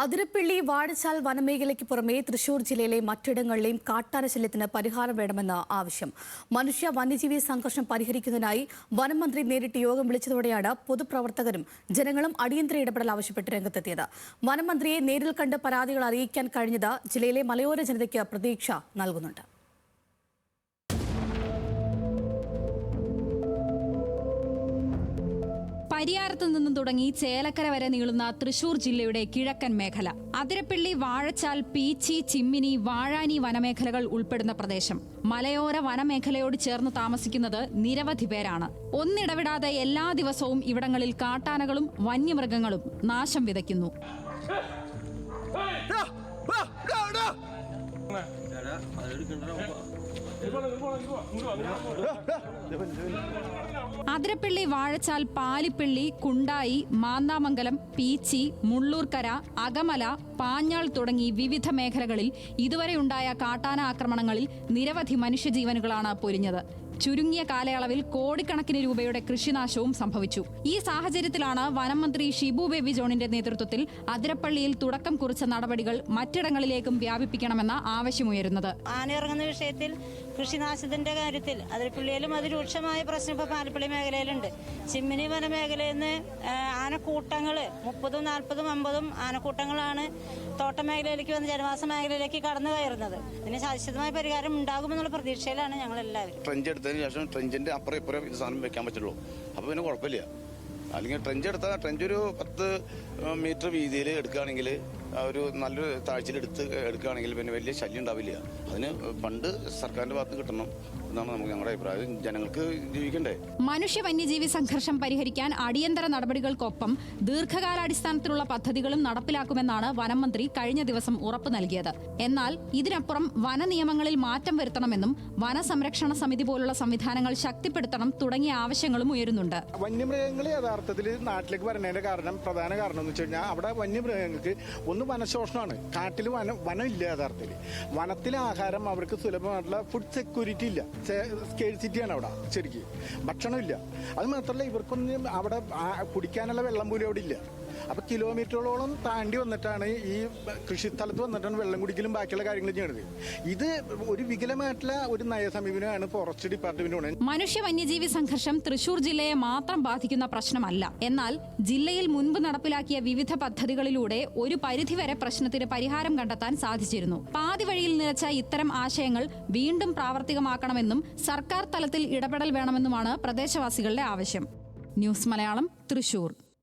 അതിരപ്പിള്ളി വാഴച്ചാൽ വനമേഖലയ്ക്ക് പുറമെ തൃശൂർ ജില്ലയിലെ മറ്റിടങ്ങളിലെയും കാട്ടാന ശല്യത്തിന് പരിഹാരം വേണമെന്ന് ആവശ്യം. മനുഷ്യ വന്യജീവി സംഘർഷം പരിഹരിക്കുന്നതിനായി വനം മന്ത്രി നേരിട്ട് യോഗം വിളിച്ചതോടെയാണ് പൊതുപ്രവർത്തകരും ജനങ്ങളും അടിയന്തര ഇടപെടൽ ആവശ്യപ്പെട്ട് രംഗത്തെത്തിയത്. വനം മന്ത്രിയെ നേരിൽ കണ്ട് പരാതികൾ അറിയിക്കാൻ കഴിഞ്ഞത് ജില്ലയിലെ മലയോര ജനതയ്ക്ക് പ്രതീക്ഷ നൽകുന്നുണ്ട്. പരിയാരത്തു നിന്നും തുടങ്ങി ചേലക്കര വരെ നീളുന്ന തൃശൂർ ജില്ലയുടെ കിഴക്കൻ മേഖല, അതിരപ്പിള്ളി, വാഴച്ചാൽ, പീച്ചി, ചിമ്മിനി, വാഴാനി വനമേഖലകൾ ഉൾപ്പെടുന്ന പ്രദേശം. മലയോര വനമേഖലയോട് ചേർന്ന് താമസിക്കുന്നത് നിരവധി പേരാണ്. ഒന്നിടവിടാതെ എല്ലാ ദിവസവും ഇവിടങ്ങളിൽ കാട്ടാനകളും വന്യമൃഗങ്ങളും നാശം വിതയ്ക്കുന്നു. അതിരപ്പിള്ളി, വാഴച്ചാൽ, പാലിപ്പിള്ളി, കുണ്ടായി, മാന്നാമംഗലം, പീച്ചി, മുള്ളൂർക്കര, അകമല, പാഞ്ഞാൾ തുടങ്ങി വിവിധ മേഖലകളിൽ ഇതുവരെയുണ്ടായ കാട്ടാന ആക്രമണങ്ങളിൽ നിരവധി മനുഷ്യജീവനുകളാണ് പൊലിഞ്ഞത്. ചുരുങ്ങിയ കാലയളവിൽ കോടിക്കണക്കിന് രൂപയുടെ കൃഷിനാശവും സംഭവിച്ചു. ഈ സാഹചര്യത്തിലാണ് വനം മന്ത്രി ഷിബു ബേബി ജോണിന്റെ നേതൃത്വത്തിൽ അതിരപ്പള്ളിയിൽ തുടക്കം കുറിച്ച നടപടികൾ മറ്റിടങ്ങളിലേക്കും വ്യാപിപ്പിക്കണമെന്ന ആവശ്യമുയരുന്നത്. ആനയിറങ്ങുന്ന വിഷയത്തിൽ കൃഷിനാശത്തിന്റെ കാര്യത്തിൽ അതിരപ്പള്ളിയിലും അതിരൂക്ഷമായ പ്രശ്നം ഇപ്പോൾ പാലപ്പള്ളി മേഖലയിലുണ്ട്. ചിമ്മിനി വനമേഖലയിൽ നിന്ന് ആനക്കൂട്ടങ്ങൾ 30, 40, 50 ആനക്കൂട്ടങ്ങളാണ് തോട്ടമേഖലയിലേക്ക് വന്ന് ജനവാസ മേഖലയിലേക്ക് കടന്നു കയറുന്നത്. ഇതിന് ശാശ്വതമായ പരിഹാരം ഉണ്ടാകുമെന്നുള്ള പ്രതീക്ഷയിലാണ് ഞങ്ങളെല്ലാവരും. ട്രെഞ്ച് എടുത്തതിന് ശേഷം ട്രെഞ്ചിന്റെ അപ്പുറം ഇപ്പുറം ഇത് സാധനം വെക്കാൻ പറ്റുള്ളൂ. അപ്പോൾ പിന്നെ കുഴപ്പമില്ല. അല്ലെങ്കിൽ ട്രെഞ്ച് എടുത്താൽ ട്രെഞ്ച് ഒരു 10 മീറ്റർ വീതിയിൽ എടുക്കുകയാണെങ്കിൽ, ഒരു നല്ലൊരു താഴ്ചയിൽ എടുക്കുകയാണെങ്കിൽ പിന്നെ വലിയ ശല്യം ഉണ്ടാവില്ല. അതിന് ഫണ്ട് സർക്കാരിന്റെ ഭാഗത്ത് കിട്ടണം എന്നാണ് ഞങ്ങളുടെ അഭിപ്രായം. ജനങ്ങൾക്ക് ജീവിക്കണ്ടേ. മനുഷ്യ വന്യജീവി സംഘർഷം പരിഹരിക്കാൻ അടിയന്തര നടപടികൾക്കൊപ്പം ദീർഘകാലാടിസ്ഥാനത്തിലുള്ള പദ്ധതികളും നടപ്പിലാക്കുമെന്നാണ് വനം മന്ത്രി കഴിഞ്ഞ ദിവസം ഉറപ്പ് നൽകിയത്. എന്നാൽ ഇതിനപ്പുറം വനനിയമങ്ങളിൽ മാറ്റം വരുത്തണമെന്നും വനസംരക്ഷണ സമിതി പോലുള്ള സംവിധാനങ്ങൾ ശക്തിപ്പെടുത്തണം തുടങ്ങിയ ആവശ്യങ്ങളും ഉയരുന്നുണ്ട്. വന്യമൃഗങ്ങൾ യഥാർത്ഥത്തിൽ നാട്ടിലേക്ക് വരുന്നതിന്റെ പ്രധാന കാരണം എന്ന് വെച്ച് കഴിഞ്ഞാൽ അവിടെ വന്യമൃഗങ്ങൾക്ക് ഒന്ന് വനശോഷണമാണ്. കാട്ടിൽ വനമില്ല. യഥാർത്ഥത്തിൽ വനത്തിലെ ആഹാരം അവർക്ക് സുലഭമായിട്ടുള്ള ഫുഡ് സെക്യൂരിറ്റി ഇല്ല. സ്കേഴ്സിറ്റിയാണ് അവിടെ. ശരിക്കും ഭക്ഷണമില്ല. അത് മാത്രമല്ല ഇവർക്കൊന്നും അവിടെ കുടിക്കാനുള്ള വെള്ളം പോലും അവിടെ ഇല്ല. അപ്പൊ കിലോമീറ്ററുകളോളം താണ്ടി വന്നിട്ടാണ് ഈ കൃഷിസ്ഥലത്ത് വന്നിട്ടാണ് വെള്ളം കുടിക്കലും ബാക്കിയുള്ള കാര്യങ്ങളും ചെയ്യുന്നത്. ഇത് ഒരു വികലമായിട്ടുള്ള ഒരു നയസമീപനമാണ് ഫോറസ്റ്റ് ഡിപ്പാർട്ട്മെന്റ്. മനുഷ്യ വന്യജീവി സംഘർഷം തൃശൂർ ജില്ലയെ മാത്രം ബാധിക്കുന്ന പ്രശ്നമല്ല. എന്നാൽ ജില്ലയിൽ മുൻപ് നടപ്പിലാക്കിയ വിവിധ പദ്ധതികളിലൂടെ ഒരു പരിധിവരെ പ്രശ്നത്തിന് പരിഹാരം കണ്ടെത്താൻ സാധിച്ചിരുന്നു. പാതി വഴിയിൽ നിലച്ച ഇത്തരം ആശയങ്ങൾ വീണ്ടും പ്രാവർത്തികമാക്കണമെന്നും സർക്കാർ തലത്തിൽ ഇടപെടൽ വേണമെന്നുമാണ് പ്രദേശവാസികളുടെ ആവശ്യം. ന്യൂസ് മലയാളം, തൃശൂർ.